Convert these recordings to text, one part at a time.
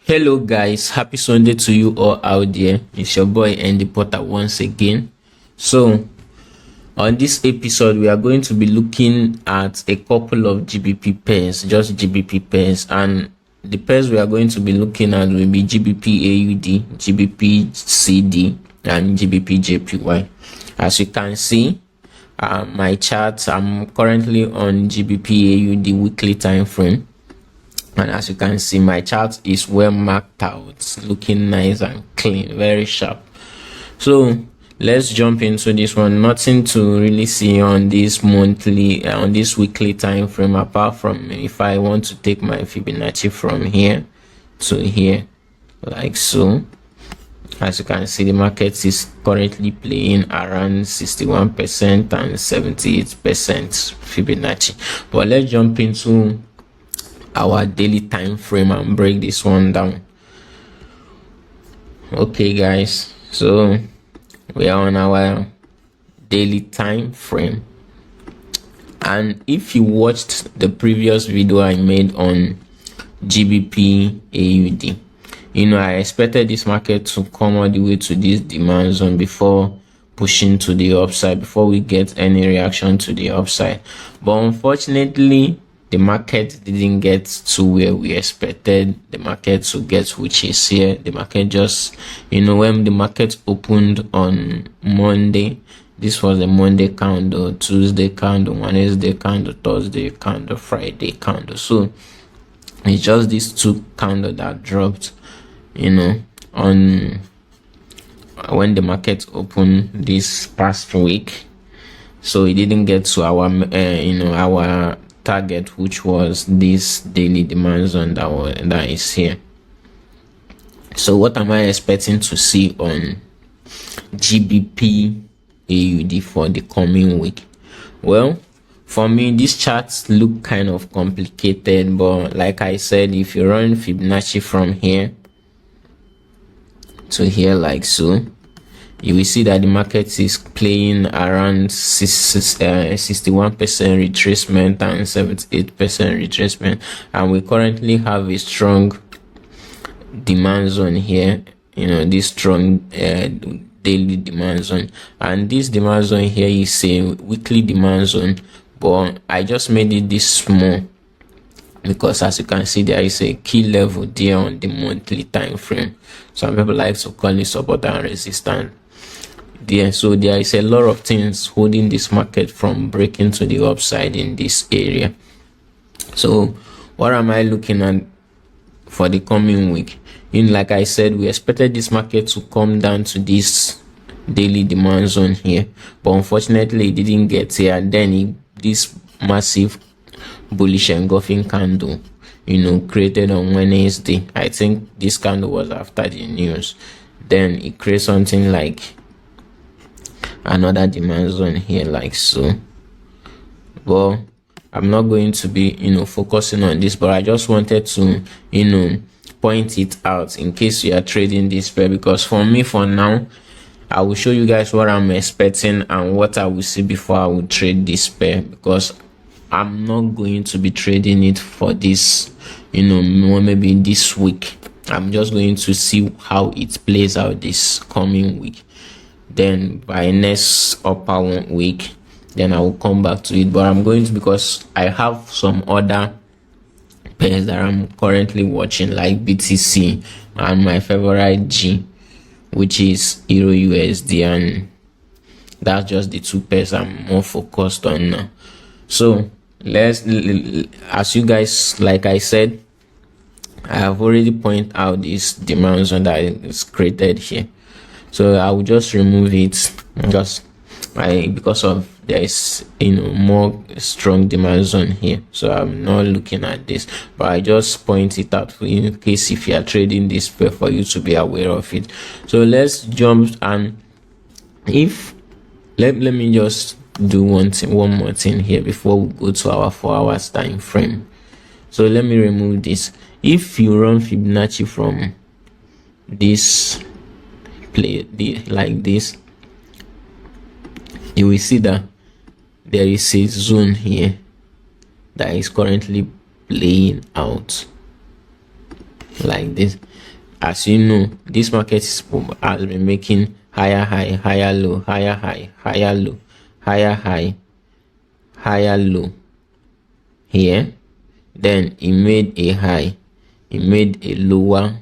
Hello guys, happy Sunday to you all out there. It's your boy and GBPcad once again. So on this episode we are going to be looking at a couple of GBP pairs, just GBP pairs, and the pairs we are going to be looking at will be GBPAUD, GBPCD and GBPJPY. As you can see, my charts, I'm currently on GBPAUD weekly time frame. And as you can see, my chart is well marked out, looking nice and clean, very sharp. So let's jump into this one. Nothing to really see on this weekly time frame, apart from if I want to take my Fibonacci from here to here, like so. As you can see, the market is currently playing around 61% and 78% Fibonacci. But let's jump into our daily time frame and break this one down. Okay guys, so we are on our daily time frame, and if you watched the previous video I made on GBPAUD, I expected this market to come all the way to this demand zone before pushing to the upside, before we get any reaction to the upside. But unfortunately, the market didn't get to where we expected the market to get, which is here. The market just, when the market opened on Monday, this was a Monday candle, Tuesday candle, Wednesday candle, Thursday candle, Friday candle. So it's just these two candles that dropped, on when the market opened this past week. So it didn't get to our, our target, which was this daily demand zone that is here. So what am I expecting to see on GBPAUD for the coming week? Well, for me, these charts look kind of complicated, but like I said, if you run Fibonacci from here to here, like so, you will see that the market is playing around 61% retracement and 78% retracement, and we currently have a strong demand zone here, this strong daily demand zone, and this demand zone here is a weekly demand zone, but I just made it this small because, as you can see, there is a key level there on the monthly time frame. Some people like to call it support and resistance. So there is a lot of things holding this market from breaking to the upside in this area. So what am I looking at for the coming week? Like I said, we expected this market to come down to this daily demand zone here, but unfortunately it didn't get here. And then this massive bullish engulfing candle created on Wednesday. I think this candle was after the news. Then it creates something like another demand zone here, like so. Well, I'm not going to be focusing on this, but I just wanted to point it out in case you are trading this pair, because for me, for now, I will show you guys what I'm expecting and what I will see before I will trade this pair, because I'm not going to be trading it for this maybe this week. I'm just going to see how it plays out this coming week. Then by next upper week, then I will come back to it. But I'm going to, because I have some other pairs that I'm currently watching, like BTC and my favorite G, which is Euro USD, and that's just the two pairs I'm more focused on now. So as you guys, like I said, I have already pointed out this demand zone that is created here. So I will just remove it because of there is more strong demand zone here. So I'm not looking at this, but I just point it out in case if you are trading this pair, for you to be aware of it. So let's jump, and let me just do one more thing here before we go to our 4 hours time frame. So let me remove this. If you run Fibonacci from this like this, you will see that there is a zone here that is currently playing out. like this. As you know, this market has been making higher high, higher low, higher high, higher low, higher high, higher low here. Then it made a high, it made a lower,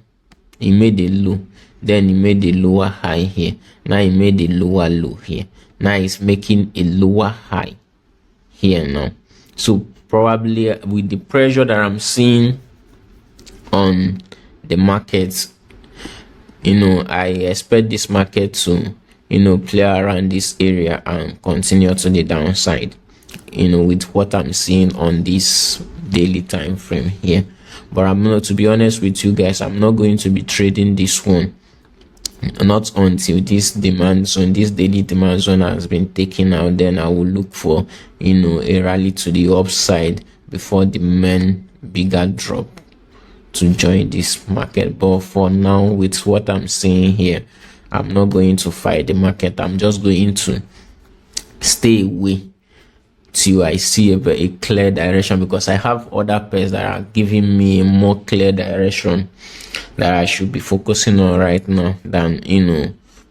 it made a low, then it made a lower high here. Now it made a lower low here. Now it's making a lower high here now. So probably with the pressure that I'm seeing on the markets, I expect this market to play around this area and continue to the downside, with what I'm seeing on this daily time frame here. But I'm not, to be honest with you guys, I'm not going to be trading this one, not until this demand zone, this daily demand zone has been taken out. Then I will look for a rally to the upside before the main bigger drop to join this market. But for now, with what I'm seeing here, I'm not going to fight the market. I'm just going to stay away till I see a clear direction, because I have other pairs that are giving me a more clear direction that I should be focusing on right now than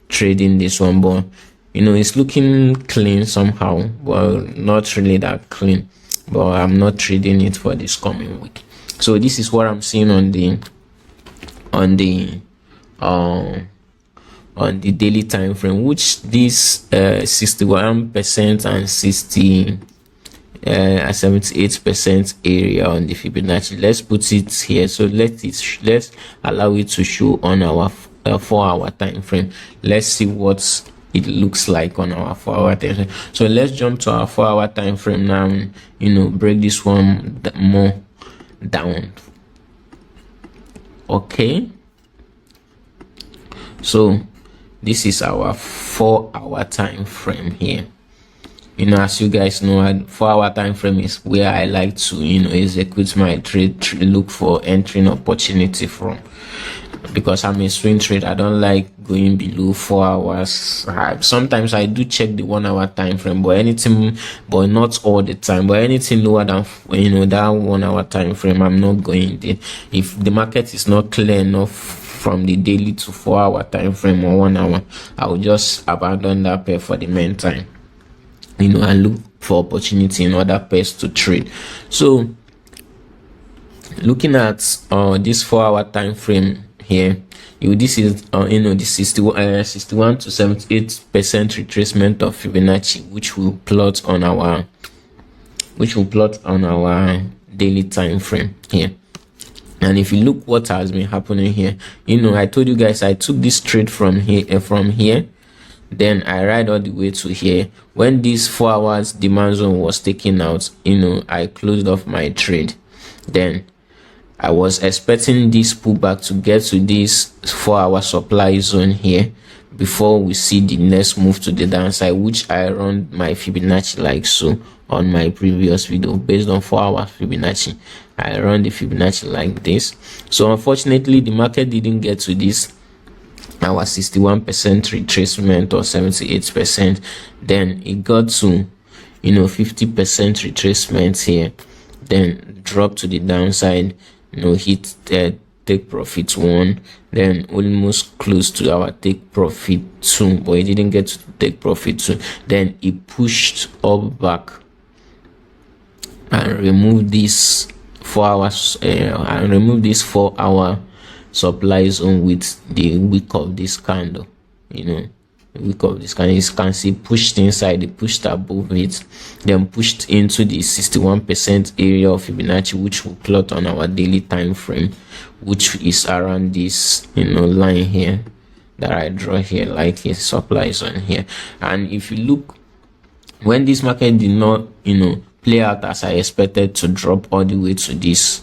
trading this one. But it's looking clean somehow, well, not really that clean, but I'm not trading it for this coming week. So this is what I'm seeing on the daily time frame, which this 61% and 78% area on the Fibonacci. Let's put it here. So let's allow it to show on our 4-hour time frame. Let's see what it looks like on our 4-hour time frame. So let's jump to our 4-hour time frame now and break this one more down. Okay, so this is our 4-hour time frame here. As you guys know, 4-hour time frame is where I like to execute my trade, look for entering opportunity from, because I'm a swing trader. I don't like going below 4 hours. Sometimes I do check the 1-hour time frame, but not all the time. But anything lower than that 1-hour time frame, I'm not going there. If the market is not clear enough from the daily to 4-hour time frame or 1 hour, I will just abandon that pair for the meantime, and look for opportunity in other pairs to trade. So looking at this 4-hour time frame here, this is the 61 to 78% retracement of Fibonacci, which will plot on our daily time frame here. And if you look what has been happening here, I told you guys I took this trade from here, then I ride all the way to here. When this 4 hours demand zone was taken out, I closed off my trade. Then I was expecting this pullback to get to this 4-hour supply zone here before we see the next move to the downside, which I run my Fibonacci like so on my previous video. Based on 4 hours Fibonacci, I run the Fibonacci like this. So unfortunately, the market didn't get to this our 61% retracement or 78%. Then it got to 50% retracement here, then drop to the downside, hit take profit 1, then almost close to our take profit 2, but it didn't get to take profit 2. Then it pushed up back and removed this 4 hours and remove this 4-hour supply zone with the wick of this candle. Wick of this candle, you can see pushed inside, it pushed above it, then pushed into the 61% area of Fibonacci, which will plot on our daily time frame, which is around this line here that I draw here, like a supply zone here. And if you look, when this market did not play out as I expected, to drop all the way to this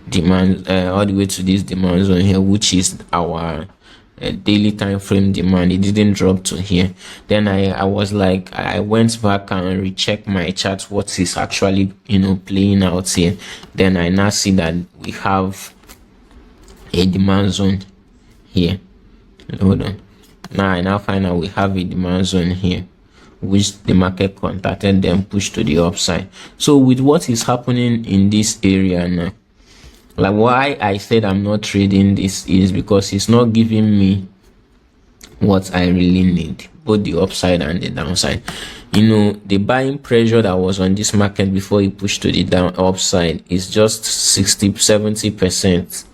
demand demand zone here, which is our daily time frame demand, it didn't drop to here. Then I was like, I went back and rechecked my chart, what is actually playing out here. Then I now see that we have a demand zone here. Hold on, now I now find out we have a demand zone here, which the market contacted, then pushed to the upside. So with what is happening in this area now, Like, why I said I'm not trading this is because it's not giving me what I really need, both the upside and the downside. The buying pressure that was on this market before it pushed to the upside is just 60-70%,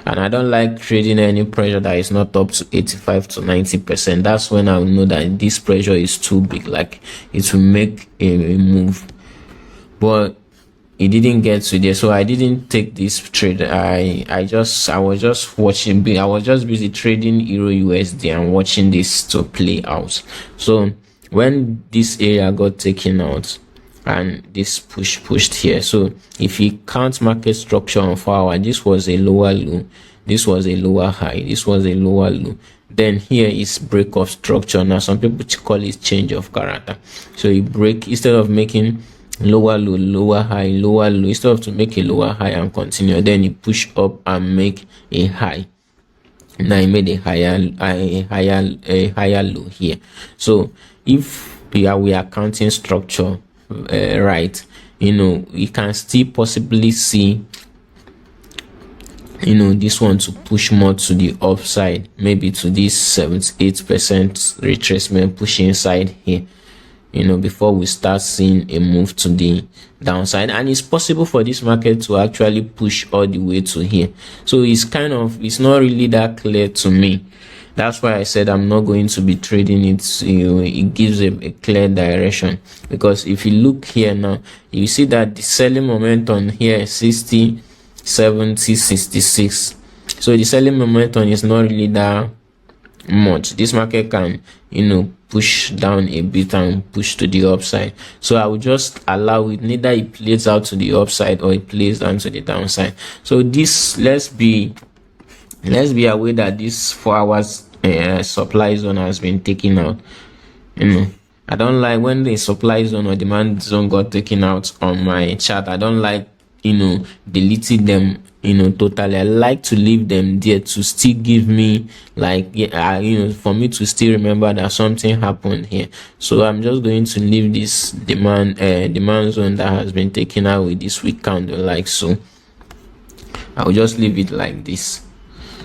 and I don't like trading any pressure that is not up to 85 to 90%. That's when I will know that this pressure is too big, like it will make a move. But it didn't get to there, so I didn't take this trade. I was just watching. I was just busy trading Euro USD and watching this to play out. So when this area got taken out and this pushed here, so if you count market structure on 4 hour, this was a lower low, this was a lower high, this was a lower low, then here is break of structure. Now some people call it change of character. So you break, instead of making lower low, lower high, lower low, instead of to make a lower high and continue, then you push up and make a high. Now I made a higher low here. So if we are counting structure right, we can still possibly see this one to push more to the upside, maybe to this 78% retracement, push inside here, before we start seeing a move to the downside. And it's possible for this market to actually push all the way to here. So it's not really that clear to me. That's why I said I'm not going to be trading it. It gives a clear direction, because if you look here now, you see that the selling momentum here is 60, 70, 66. So the selling momentum is not really that much. This market can push down a bit and push to the upside. So I will just allow it, neither it plays out to the upside or it plays down to the downside. So this, let's be aware that this 4 hours supply zone has been taken out. I don't like when the supply zone or demand zone got taken out on my chart. I don't like deleting them totally. I like to leave them there to still give me, like, for me to still remember that something happened here. So I'm just going to leave this demand zone that has been taken out with this weak candle, like so. I'll just leave it like this.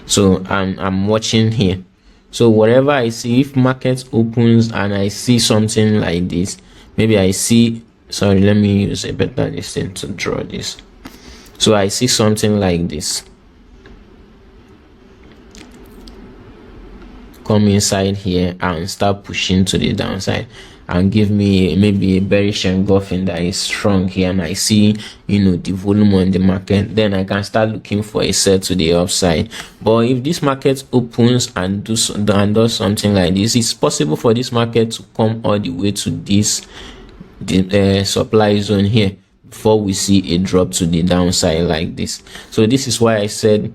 So I'm watching here. So whatever I see, if market opens and I see something like this, maybe I see, sorry, let me use a better distance to draw this. So I see something like this come inside here and start pushing to the downside and give me maybe a bearish engulfing that is strong here, and I see the volume on the market, then I can start looking for a set to the upside. But if this market opens and does something like this, it's possible for this market to come all the way to this supply zone here before we see a drop to the downside like this. So this is why I said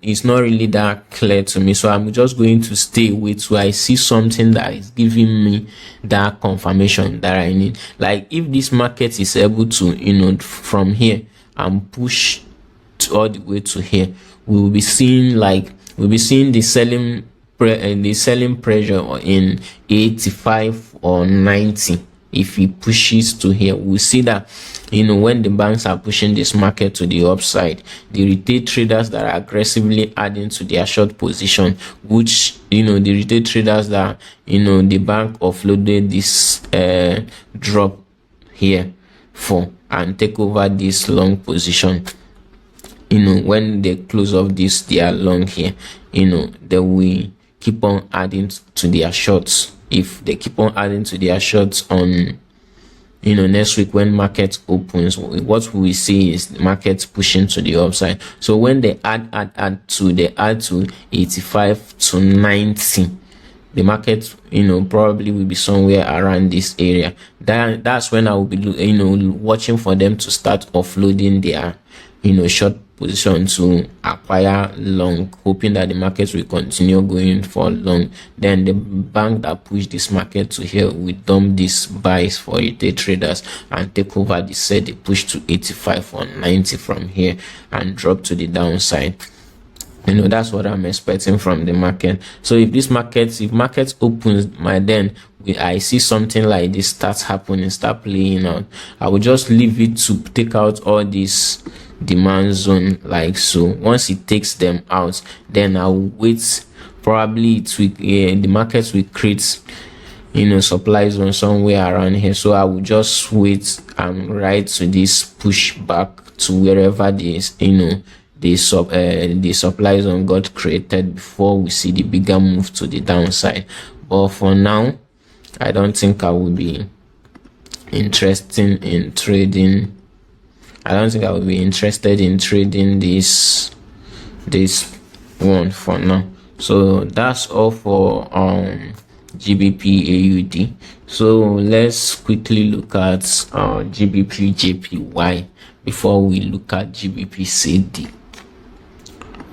it's not really that clear to me. So I'm just going to stay with, so I see something that is giving me that confirmation that I need. Like if this market is able to from here and push all the way to here, we will be seeing the selling pressure in 85 or 90. If it pushes to here, we'll see that when the banks are pushing this market to the upside, the retail traders that are aggressively adding to their short position, which the retail traders that the bank offloaded this drop here for and take over this long position, when they close off this their long here, they will keep on adding to their shorts. If they keep on adding to their shorts on next week when market opens, what we see is the market pushing to the upside. So when they add to 85 to 90, the market probably will be somewhere around this area. That's when I will be watching for them to start offloading their short position to acquire long, hoping that the market will continue going for long. Then the bank that pushed this market to here will dump these buys for retail traders and take over the set they push to 85 or 90 from here and drop to the downside. That's what I'm expecting from the market. So if market opens, I see something like this start happening, start playing out, I will just leave it to take out all this demand zone like so. Once it takes them out, then I'll wait. Probably the market will create supply zone somewhere around here, so I will just wait and ride to this push back to wherever this the supply zone got created before we see the bigger move to the downside. But for now, I don't think I will be interested in trading. This one for now. So that's all for GBPAUD. So let's quickly look at GBPJPY before we look at GBPCAD.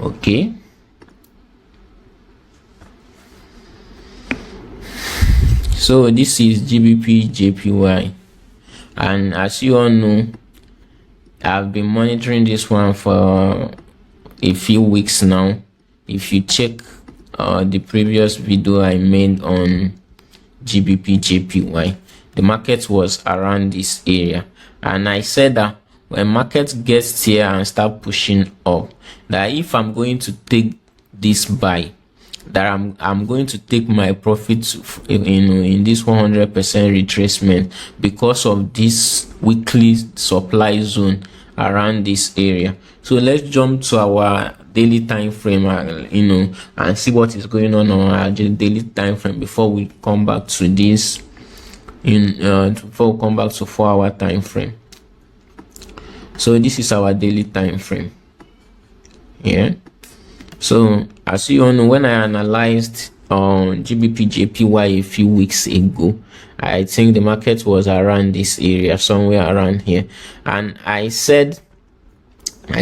Okay. So this is GBPJPY, and as you all know, I've been monitoring this one for a few weeks now. If you check the previous video I made on GBPJPY, the market was around this area, and I said that when market gets here and start pushing up, that if I'm going to take this buy, that I'm going to take my profits in this 100% retracement because of this weekly supply zone around this area. So let's jump to our daily time frame and see what is going on our daily time frame before we come back to this before we come back to 4-hour time frame. So this is our daily time frame. So as you all know, when I analyzed GBPJPY a few weeks ago, I think the market was around this area, somewhere around here, and I said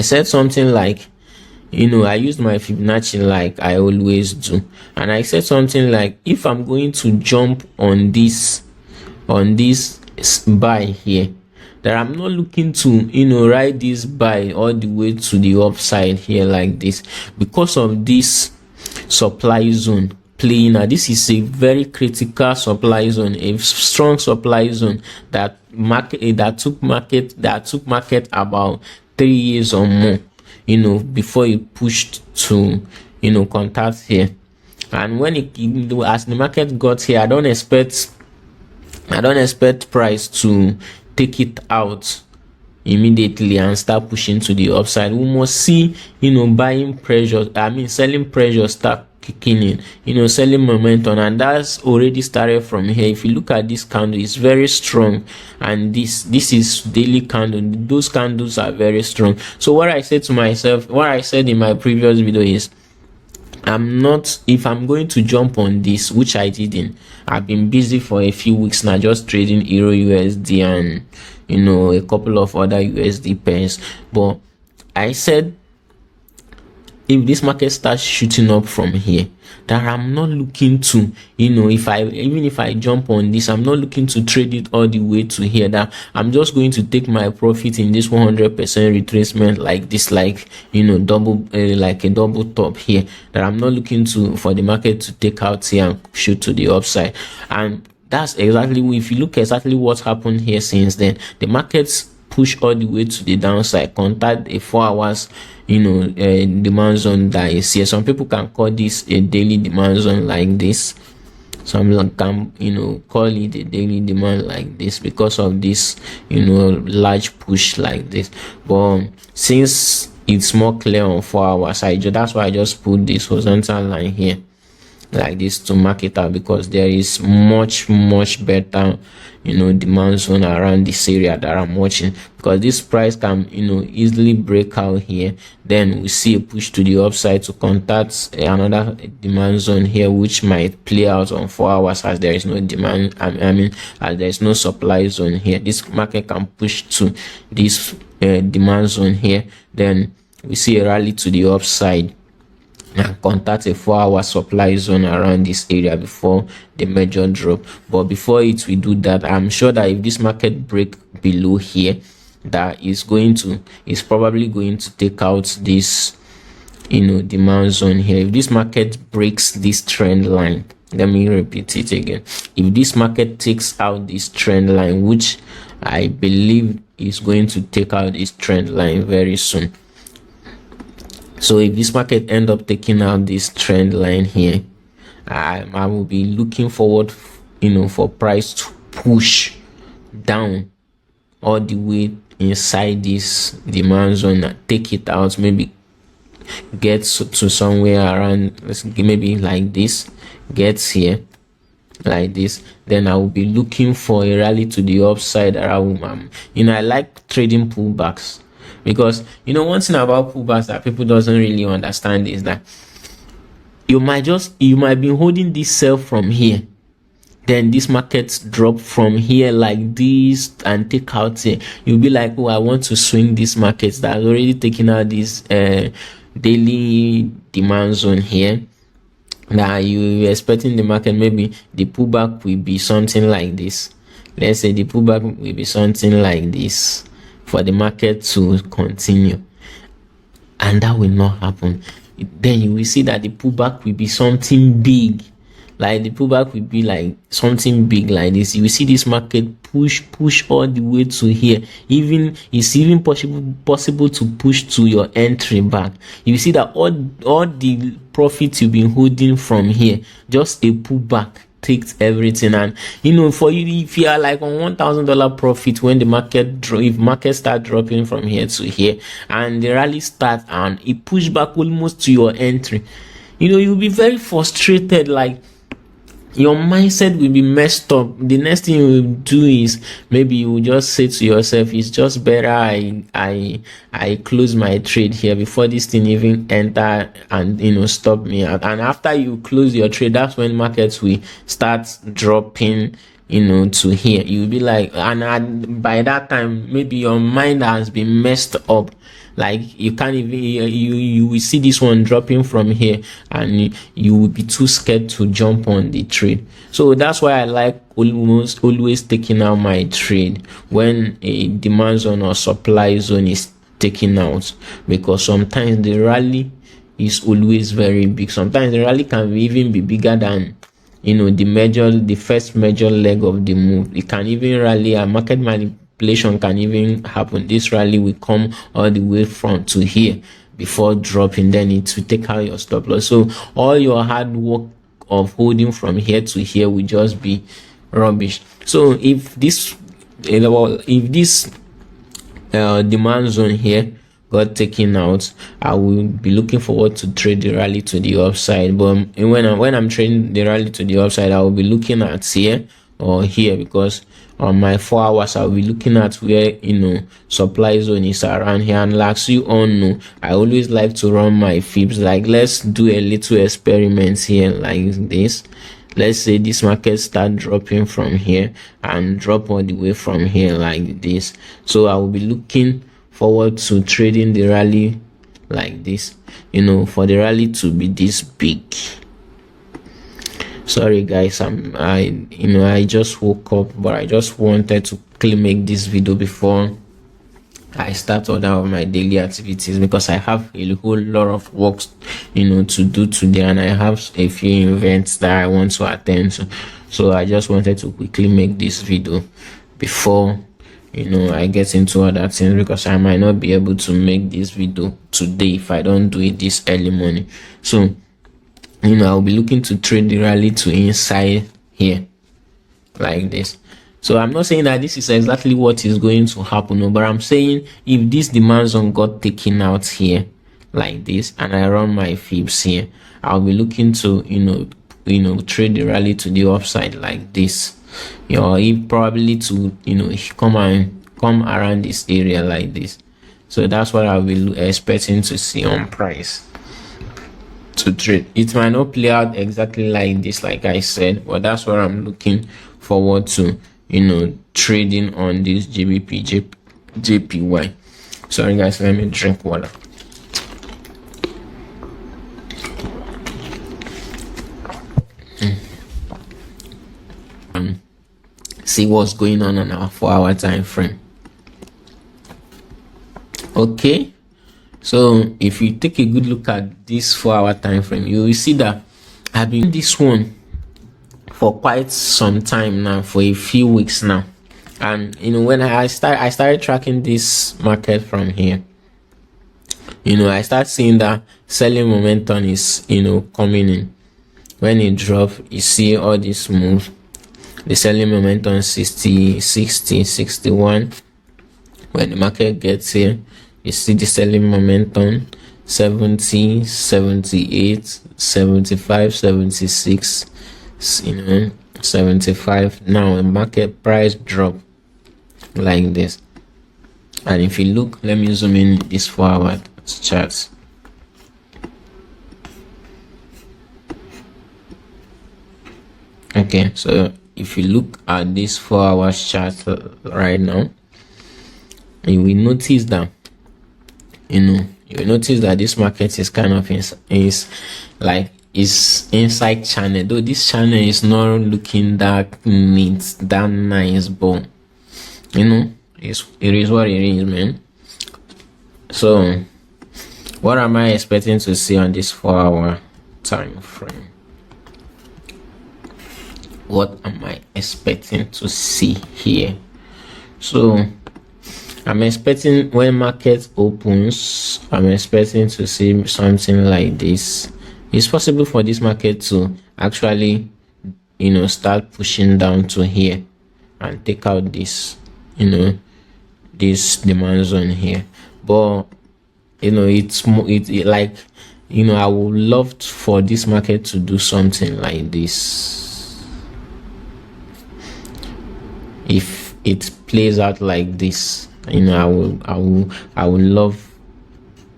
something like, I used my Fibonacci like I always do, and I said something like, if I'm going to jump on this buy here, that I'm not looking to ride this buy all the way to the upside here like this, because of this supply zone playing out. This is a very critical supply zone, a strong supply zone that took market about 3 years or more, before it pushed to contact here. And when as the market got here, I don't expect price to take it out immediately and start pushing to the upside. We must see selling pressure start kicking in, selling momentum, and that's already started from here. If you look at this candle, it's very strong, and this is daily candle. Those candles are very strong. So what I said in my previous video is, if I'm going to jump on this, which I didn't, I've been busy for a few weeks now just trading Euro USD and a couple of other USD pairs. But I said, if this market starts shooting up from here, that I'm not looking to, even if I jump on this, I'm not looking to trade it all the way to here. That I'm just going to take my profit in this 100% retracement like this, like like a double top here. That I'm not looking for the market to take out here and shoot to the upside. And that's exactly, if you look exactly what happened here since then, the market's push all the way to the downside, contact a 4 hours demand zone that is here. Some people can call this a daily demand zone like this. Some can call it a daily demand like this because of this large push like this. But since it's more clear on 4 hours, that's why I just put this horizontal line here like this to mark it out, because there is much better demand zone around this area that I'm watching, because this price can easily break out here. Then we see a push to the upside to contact another demand zone here, which might play out on 4 hours as there is no demand, as there is no supply zone here. This market can push to this demand zone here, then we see a rally to the upside and contact a 4 hour supply zone around this area before the major drop. But before we do that, I'm sure that if this market break below here, that is probably going to take out this demand zone here. If this market breaks this trend line, let me repeat it again. If this market takes out this trend line, which I believe is going to take out this trend line very soon. So if this market end up taking out this trend line here, I will be looking forward, for price to push down all the way inside this demand zone, take it out, maybe get to somewhere around, maybe like this, gets here like this. Then I will be looking for a rally to the upside around. I like trading pullbacks, because one thing about pullbacks that people doesn't really understand is that you might be holding this sell from here, then this market drop from here like this and take out here. You'll be like, oh, I want to swing this market that's already taking out this daily demand zone here. Now you're expecting the market, maybe the pullback will be something like this. Let's say the pullback will be something like this for the market to continue, and that will not happen. Then you will see that the pullback will be something big, like the pullback will be like something big like this. You will see this market push all the way to here. It's even possible to push to your entry back. You will see that all the profits you've been holding from here, just a pullback takes everything. And for you, if you are like on $1,000 profit when the market start dropping from here to here and the rally starts and it push back almost to your entry, you'll be very frustrated. Like, your mindset will be messed up. The next thing you will do is, maybe you will just say to yourself, it's just better I close my trade here before this thing even enter and stop me out. And after you close your trade, that's when markets will start dropping to here. You'll be like, and by that time maybe your mind has been messed up. Like, you can't even, you will see this one dropping from here and you will be too scared to jump on the trade. So that's why I like almost always taking out my trade when a demand zone or supply zone is taken out, because sometimes the rally is always very big. Sometimes the rally can even be bigger than the first major leg of the move. It can even rally, a market manipulation can even happen. This rally will come all the way from to here before dropping, then it will take out your stop loss. So all your hard work of holding from here to here will just be rubbish. So if this demand zone here got taken out, I will be looking forward to trade the rally to the upside. But when I'm trading the rally to the upside, I will be looking at here or here, because on my 4 hours I'll be looking at where supply zone is around here. And like you all know, I always like to run my fibs. Like, let's do a little experiment here like this. Let's say this market start dropping from here and drop all the way from here like this. So I will be looking forward to trading the rally like this, for the rally to be this big. Sorry guys, I just woke up, but I just wanted to quickly make this video before I start other of my daily activities, because I have a whole lot of work to do today, and I have a few events that I want to attend to. So I just wanted to quickly make this video before I get into other things, because I might not be able to make this video today if I don't do it this early morning. So I'll be looking to trade the rally to inside here like this. So I'm not saying that this is exactly what is going to happen, but I'm saying if this demand zone got taken out here like this and I run my fibs here, I'll be looking to trade the rally to the upside like this, if probably to come around this area like this. So that's what I'll be expecting to see on price to trade. It might not play out exactly like this, like I said, but that's what I'm looking forward to trading on this GBPJPY. Sorry guys, let me drink water. See what's going on our 4 hour time frame. Okay, So if you take a good look at this 4-hour time frame, you will see that I've been in this one for quite some time now, for a few weeks now. And when I started tracking this market from here, I start seeing that selling momentum is coming in. When it drops, you see all this move, the selling momentum 60, 60, 61. When the market gets here, you see the selling momentum 70, 78, 75, 76, 75. Now the market price drop like this. And if you look, let me zoom in this 4-hour charts. Okay, so if you look at this 4-hour chart right now, you will notice that you will notice that this market is kind of is inside channel, though this channel is not looking that neat, that nice, but it is what it is, man. So what am I expecting to see on this 4-hour time frame? What am I expecting to see here? So I'm expecting, when market opens, I'm expecting to see something like this. It's possible for this market to actually start pushing down to here and take out this this demand zone here. But it's like I would love for this market to do something like this. If it plays out like this, I will love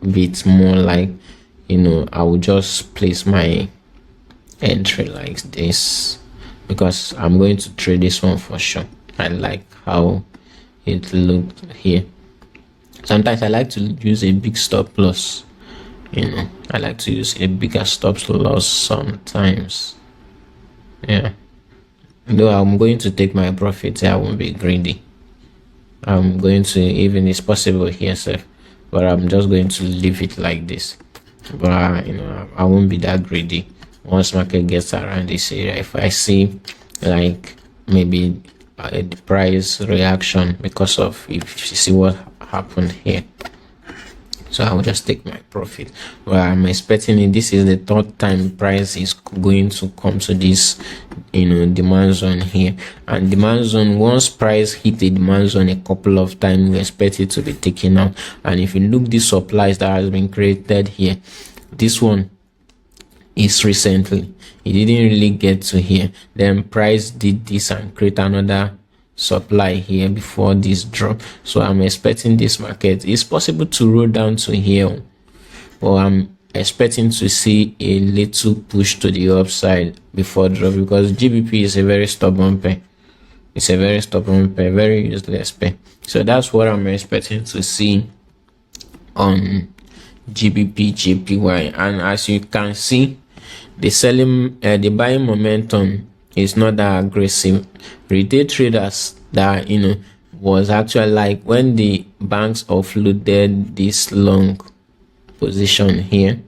it more like, I will just place my entry like this, because I'm going to trade this one for sure. I like how it looked here. Sometimes I like to use a big stop loss. I like to use a bigger stop loss sometimes. Yeah. Though I'm going to take my profits, I won't be greedy. I'm going to, even it's possible here, sir, but I'm just going to leave it like this. But I won't be that greedy. Once market gets around this area, if I see like maybe the price reaction, because of, if you see what happened here, so I will just take my profit. Well, I'm expecting it. This is the third time price is going to come to this demand zone here, and demand zone, once price hit the demand zone a couple of times, we expect it to be taken out. And if you look, the supplies that has been created here, this one is recently, it didn't really get to here, then price did this and create another supply here before this drop. So I'm expecting this market, it's possible to roll down to here, but I'm expecting to see a little push to the upside before drop, because GBP is a very stubborn pair. It's a very stubborn pair, very useless pair. So that's what I'm expecting to see on GBPJPY. And as you can see, the buying momentum is not that aggressive. Retail traders that was actually like, when the banks offloaded this long position here,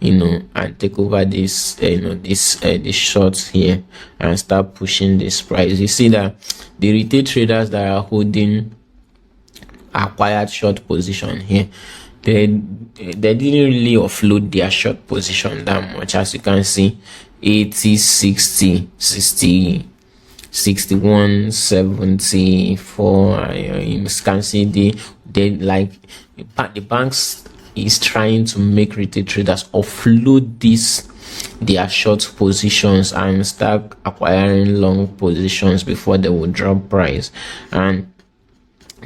and take over this these shorts here and start pushing this price, you see that the retail traders that are holding acquired short position here, they didn't really offload their short position that much. As you can see, 80, 60, 60, 61, 74. You can see the banks is trying to make retail traders offload their short positions and start acquiring long positions before they will drop price. And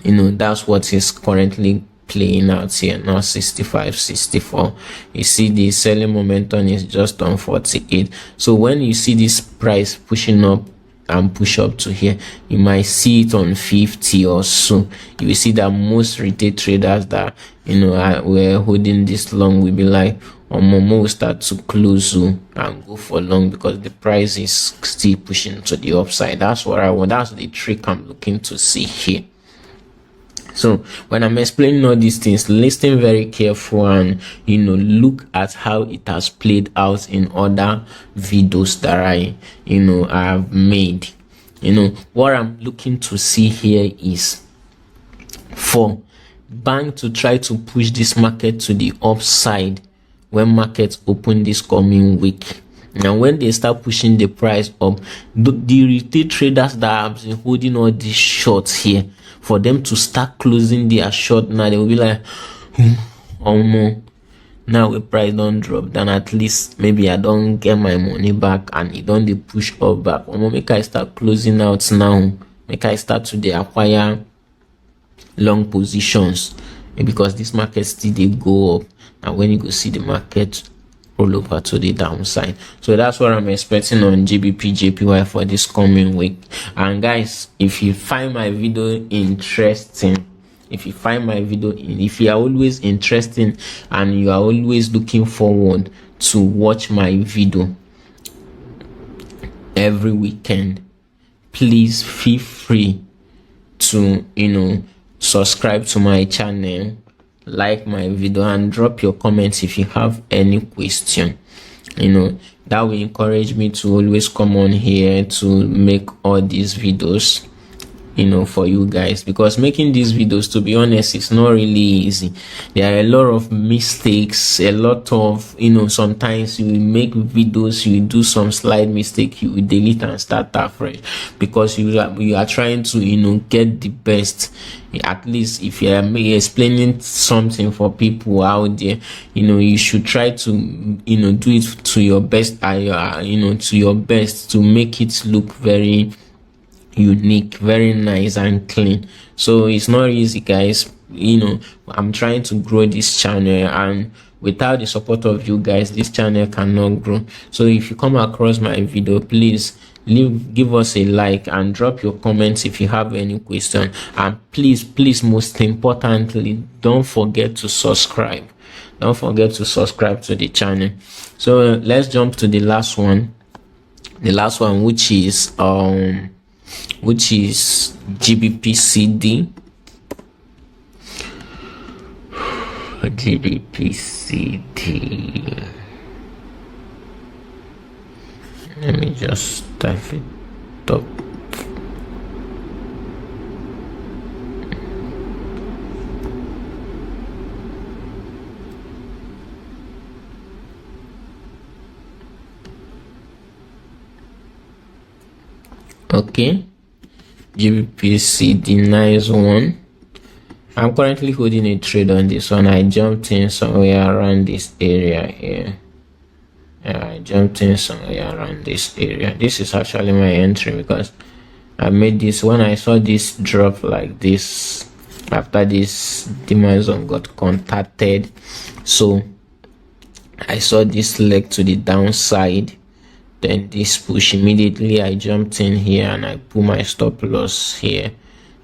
that's what is currently playing out here now. 65, 64. You see the selling momentum is just on 48. So when you see this price pushing up and push up to here, you might see it on 50 or so. You will see that most retail traders that were holding this long will be like, Momo will start to close and go for long, because the price is still pushing to the upside. That's what I want. That's the trick I'm looking to see here. So when I'm explaining all these things, listen very careful and look at how it has played out in other videos that I have made. What I'm looking to see here is for bank to try to push this market to the upside when markets open this coming week. Now when they start pushing the price up, the retail traders that have been holding all these shorts here, for them to start closing their short now, they will be like, oh no, now the price don't drop, then at least maybe I don't get my money back and it don't push up back. Make I start closing out now, make I start to acquire long positions, because this market still they go up, and when you go see the market roll over to the downside. So that's what I'm expecting on GBPJPY for this coming week. And guys, if you find my video interesting, if you are always interesting and you are always looking forward to watch my video every weekend, please feel free to subscribe to my channel, like my video, and drop your comments if you have any question. That will encourage me to always come on here to make all these videos for you guys, because making these videos, to be honest, it's not really easy. There are a lot of mistakes, a lot of sometimes you make videos, you do some slight mistake, you will delete and start afresh, because you are trying to get the best. At least if you are explaining something for people out there, you should try to do it to your best, to your best, to make it look very unique, very nice and clean. So it's not easy, guys. I'm trying to grow this channel, and without the support of you guys, this channel cannot grow. So if you come across my video, please give us a like and drop your comments if you have any question, and please most importantly, don't forget to subscribe. Don't forget to subscribe to the channel. So let's jump to the last one, which is GBPCD. GBPCD. Let me just type it up. Okay, GBPCD, nice one. I'm currently holding a trade on this one. I jumped in somewhere around this area here. I jumped in somewhere around this area. This is actually my entry, because I made this when I saw this drop like this after this demand zone got contacted. So I saw this leg to the downside, then this push. Immediately I jumped in here and I put my stop loss here.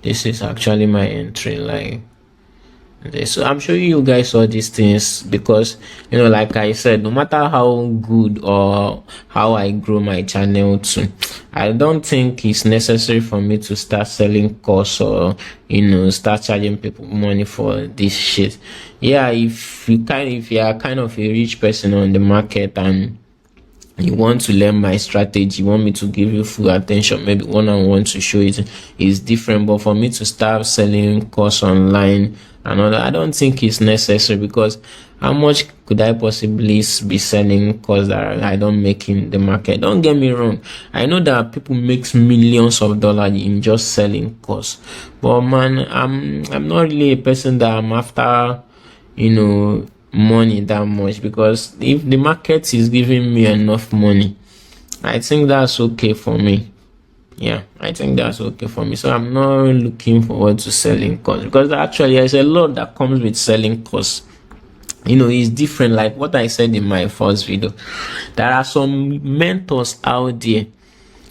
This is actually my entry like this. So I'm showing you guys all these things because like I said, no matter how good or how I grow my channel to, I don't think it's necessary for me to start selling course or start charging people money for this shit. Yeah, if you are kind of a rich person on the market and you want to learn my strategy, you want me to give you full attention, maybe one-on-one to show it, is different. But for me to start selling course online and all that, I don't think it's necessary, because how much could I possibly be selling course that I don't make in the market? Don't get me wrong, I know that people make millions of dollars in just selling course, but man, I'm not really a person that I'm after money that much, because if the market is giving me enough money, I think that's okay for me. Yeah, I think that's okay for me. So I'm not looking forward to selling course, because actually there's a lot that comes with selling course. It's different. Like what I said in my first video, there are some mentors out there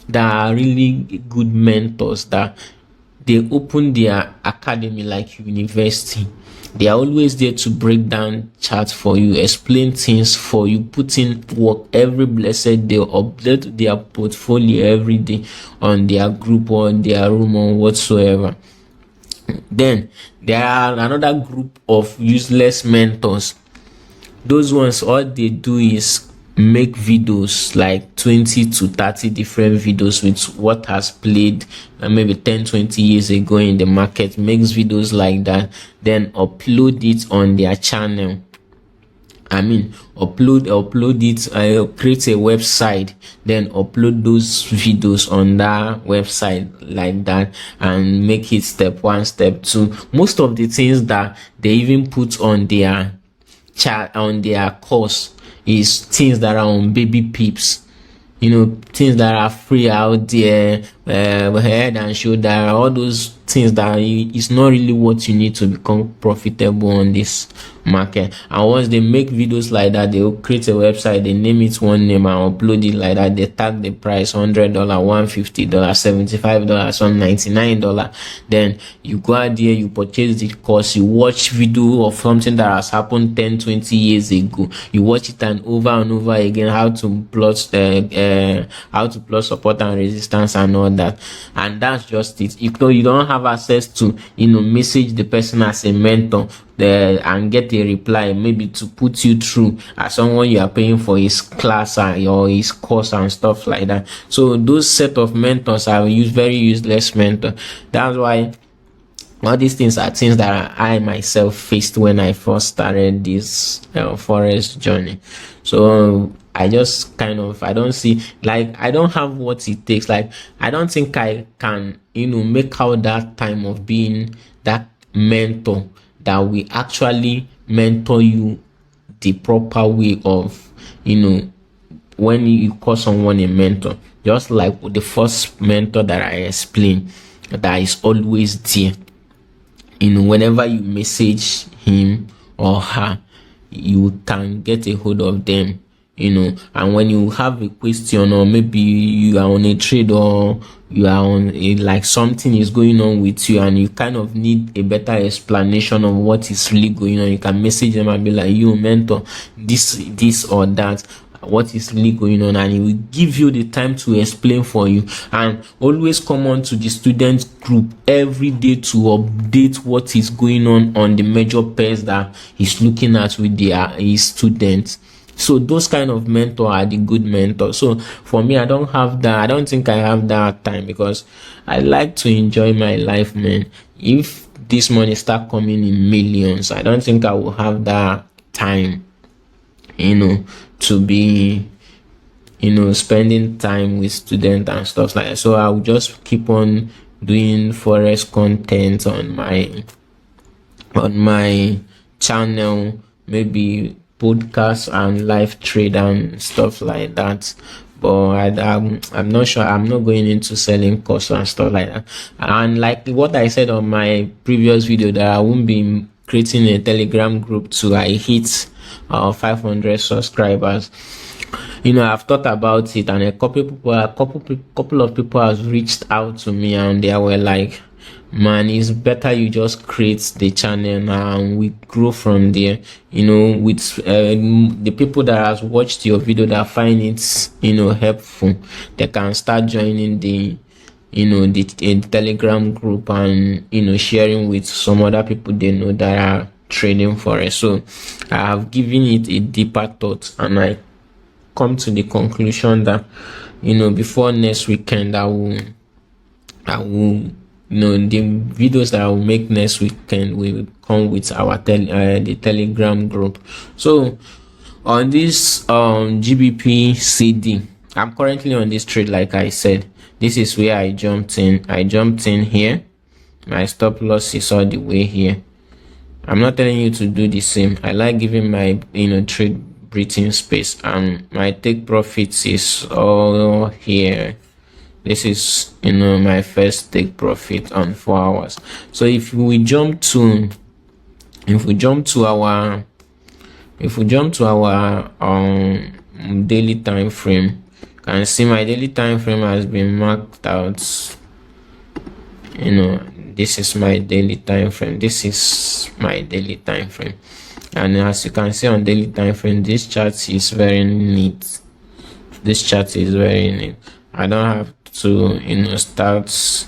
that are really good mentors, that they open their academy like university. They are always there to break down charts for you, explain things for you, put in work every blessed day, update their portfolio every day on their group or their room or whatsoever. Then There are another group of useless mentors. Those ones, all they do is make videos like 20 to 30 different videos with what has played maybe 10-20 years ago in the market, makes videos like that, then upload it on their channel. Upload it, create a website, then upload those videos on that website like that, and make it step 1, step 2. Most of the things that they even put on their chat, on their course, is things that are on baby peeps, things that are free out there, head and shoulder, all those things that is not really what you need to become profitable on this market. And once they make videos like that, they will create a website, they name it one name and upload it like that. They tag the price $100, $150, $75, $199. Then you go out there, you purchase the course, you watch video of something that has happened 10-20 years ago, you watch it and over again, how to plot support and resistance and all that, and that's just it. You don't have access to message the person as a mentor and get a reply, maybe to put you through as someone you are paying for his class or his course and stuff like that. So those set of mentors are very useless mentors. That's why all these things are things that I myself faced when I first started this forex journey. So I just I don't see, like, I don't have what it takes. Like, I don't think I can make out that time of being that mentor that we actually mentor you the proper way of when you call someone a mentor, just like the first mentor that I explained, that is always there. Whenever you message him or her, you can get a hold of them, and when you have a question, or maybe you are on a trade, or you are on like something is going on with you and you kind of need a better explanation of what is really going on, you can message them and be like, you mentor, this or that, what is really going on, and he will give you the time to explain for you. And always come on to the student group every day to update what is going on the major pairs that he's looking at with his students. So those kind of mentor are the good mentors. So for me, I don't think I have that time, because I like to enjoy my life, man. If this money start coming in millions, I don't think I will have that time to be spending time with students and stuff like that. So I'll just keep on doing forex content on my channel, maybe podcast and live trade and stuff like that. But I'm not sure. I'm not going into selling courses and stuff like that. And like what I said on my previous video, that I won't be creating a Telegram group till I hit 500 subscribers. I've thought about it, and a couple of people have reached out to me, and they were like, man, it's better you just create the channel now and we grow from there. With the people that has watched your video that find it helpful, they can start joining the Telegram group and sharing with some other people they know that are trading forex. So I have given it a deeper thought, and I come to the conclusion that before next weekend I will the videos that I will make next weekend will come with our the Telegram group. So on this GBP CD, I'm currently on this trade. Like I said, this is where I jumped in here. My stop loss is all the way here. I'm not telling you to do the same. I like giving my trade breathing space, and my take profits is all here. This is my first take profit on 4 hours. So if we jump to our daily time frame, you can see my daily time frame has been marked out. This is my daily time frame. This is my daily time frame. And as you can see on daily time frame, this chart is very neat. I don't have to start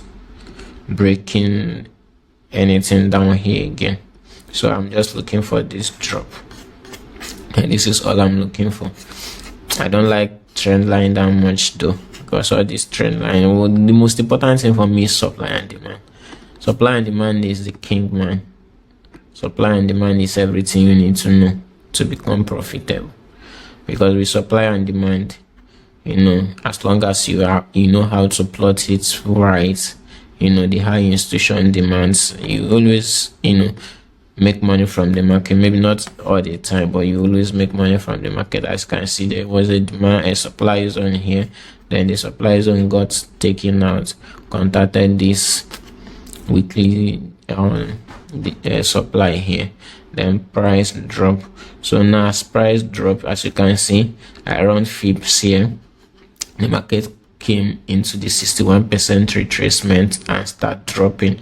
breaking anything down here again. So I'm just looking for this drop, and this is all I'm looking for. I don't like trend line that much though, because all this trend line, well, the most important thing for me is supply and demand. Supply and demand is the king, man. Supply and demand is everything you need to know to become profitable, because with supply and demand, as long as you know how to plot it right, the high institution demands, you always make money from the market. Maybe not all the time, but you always make money from the market. As you can see, there was a demand, a supply zone here, then the supply zone got taken out, contacted this weekly supply here, then price drop. So now as price drop, as you can see, around Fibs here, the market came into the 61% retracement and start dropping.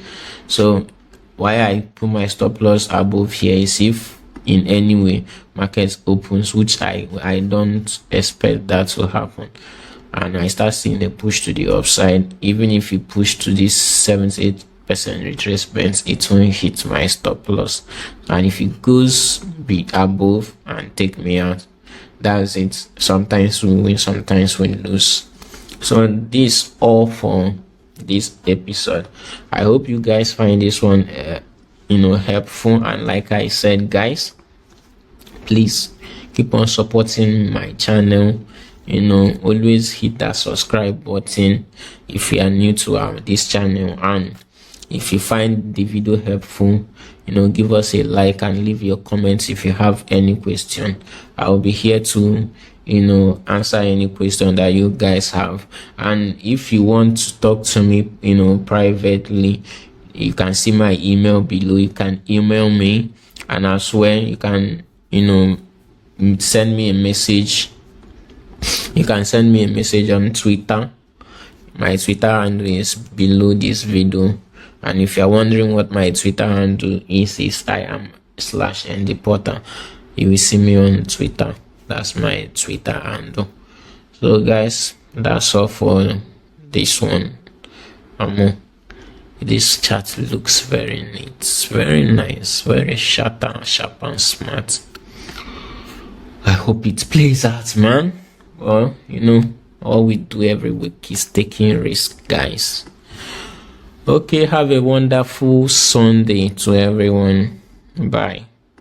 So why I put my stop loss above here is if in any way market opens, which I don't expect that to happen, and I start seeing a push to the upside, even if you push to this 78% retracement, it won't hit my stop loss. And if it goes be above and take me out, that's it. Sometimes we win, sometimes we lose. So this all for this episode. I hope you guys find this one helpful, and like I said, guys, please keep on supporting my channel. Always hit that subscribe button if you are new to this channel, and if you find the video helpful, give us a like and leave your comments if you have any question. I'll be here to answer any question that you guys have. And if you want to talk to me privately, you can see my email below. You can email me, and as well you can send me a message. You can send me a message on Twitter. My Twitter handle is below this video, and if you're wondering what my Twitter handle is I am /NDPorter. You will see me on Twitter. That's my Twitter handle. So guys, that's all for this one. This chart looks very neat, very nice, very sharp and smart. I hope it plays out, man. Well, all we do every week is taking risk, guys. Okay, have a wonderful Sunday to everyone. Bye.